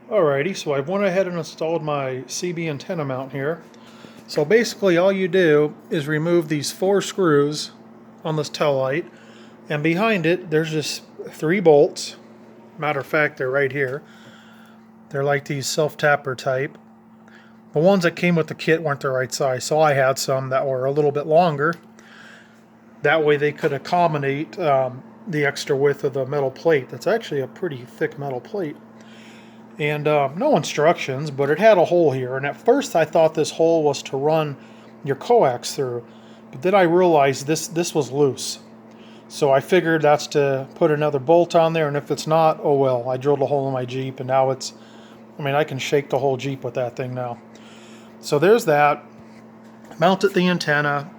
Alrighty, so I went ahead and installed my CB antenna mount here. So basically all you do is remove these 4 screws on this tail light, and behind it there's just 3 bolts. Matter of fact, they're right here. They're like these self-tapper type. The ones that came with the kit weren't the right size, so I had some that were a little bit longer. That way they could accommodate the extra width of the metal plate. That's actually a pretty thick metal plate. And no instructions, but it had a hole here. And at first I thought this hole was to run your coax through. But then I realized this was loose. So I figured that's to put another bolt on there, and if it's not, oh well. I drilled a hole in my Jeep, and now it's, I mean, I can shake the whole Jeep with that thing now. So there's that. Mounted the antenna.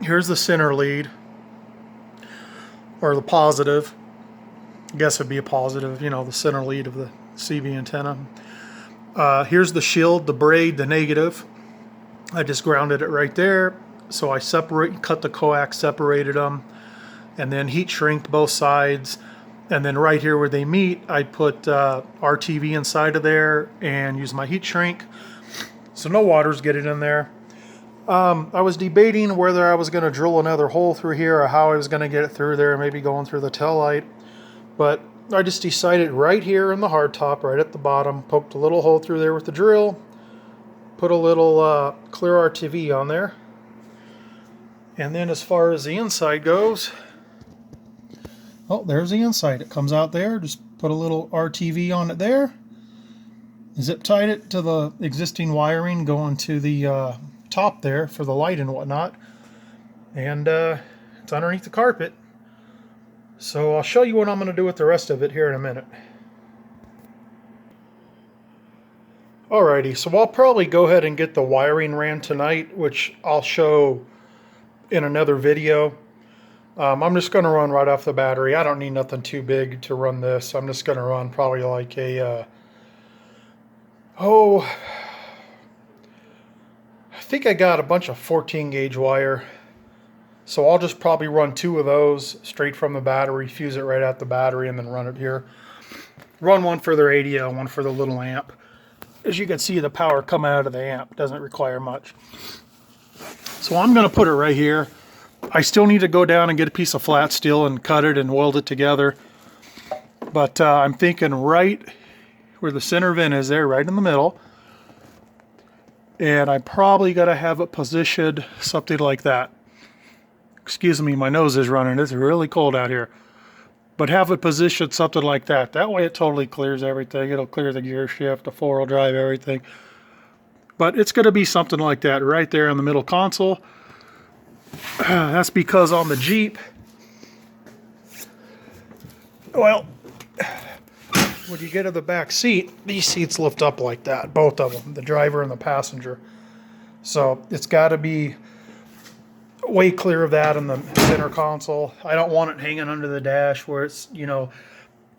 Here's the center lead, or the positive. I guess it'd be a positive, you know, the center lead of the CB antenna. Here's the shield, the braid, the negative. I just grounded it right there. So I cut the coax, separated them, and then heat shrinked both sides. And then right here where they meet, I put RTV inside of there and use my heat shrink. So no water's getting in there. I was debating whether I was going to drill another hole through here or how I was going to get it through there, maybe going through the tail light. But I just decided right here in the hardtop, right at the bottom, poked a little hole through there with the drill, put a little clear RTV on there. And then as far as the inside goes, oh, there's the inside. It comes out there. Just put a little RTV on it there. Zip tied it to the existing wiring going to the top there for the light and whatnot. And it's underneath the carpet. So I'll show you what I'm going to do with the rest of it here in a minute. Alrighty, so I'll probably go ahead and get the wiring ran tonight, which I'll show in another video. I'm just going to run right off the battery. I don't need nothing too big to run this. I'm just going to run probably like a, I think I got a bunch of 14 gauge wire. So I'll just probably run 2 of those straight from the battery, fuse it right at the battery, and then run it here. Run one for the radio, one for the little amp. As you can see, the power coming out of the amp doesn't require much. So I'm going to put it right here. I still need to go down and get a piece of flat steel and cut it and weld it together. But I'm thinking right where the center vent is there, right in the middle. And I'm probably going to have it positioned something like that. Excuse me, my nose is running. It's really cold out here. But have it positioned something like that. That way it totally clears everything. It'll clear the gear shift, the 4-wheel drive, everything. But it's going to be something like that right there in the middle console. That's because on the Jeep, well, when you get to the back seat, these seats lift up like that, both of them, the driver and the passenger. So it's got to be way clear of that in the center console. I don't want it hanging under the dash where it's, you know,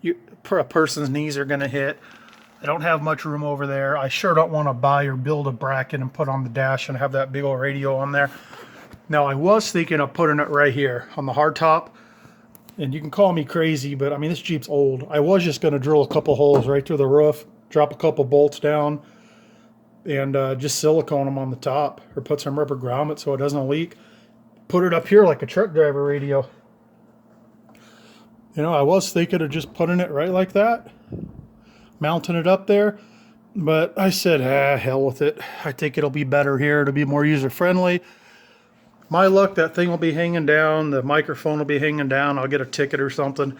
a person's knees are going to hit. I don't have much room over there. I sure don't want to buy or build a bracket and put on the dash and have that big old radio on there. Now, I was thinking of putting it right here on the hardtop. And you can call me crazy, but I mean, this Jeep's old. I was just going to drill a couple holes right through the roof, drop a couple bolts down, and just silicone them on the top, or put some rubber grommet so it doesn't leak. Put it up here like a truck driver radio. You know, I was thinking of just putting it right like that, mounting it up there, but I said, hell with it. I think it'll be better here. It'll be more user-friendly. My luck, that thing will be hanging down. The microphone will be hanging down. I'll get a ticket or something.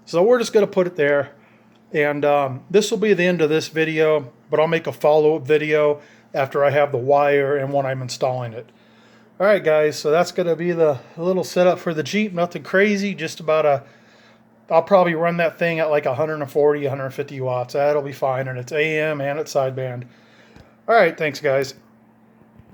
So we're just going to put it there. And this will be the end of this video, but I'll make a follow-up video after I have the wire and when I'm installing it. Alright guys, so that's going to be the little setup for the Jeep. Nothing crazy, just about I'll probably run that thing at like 140, 150 watts. That'll be fine, and it's AM and it's sideband. Alright, thanks guys.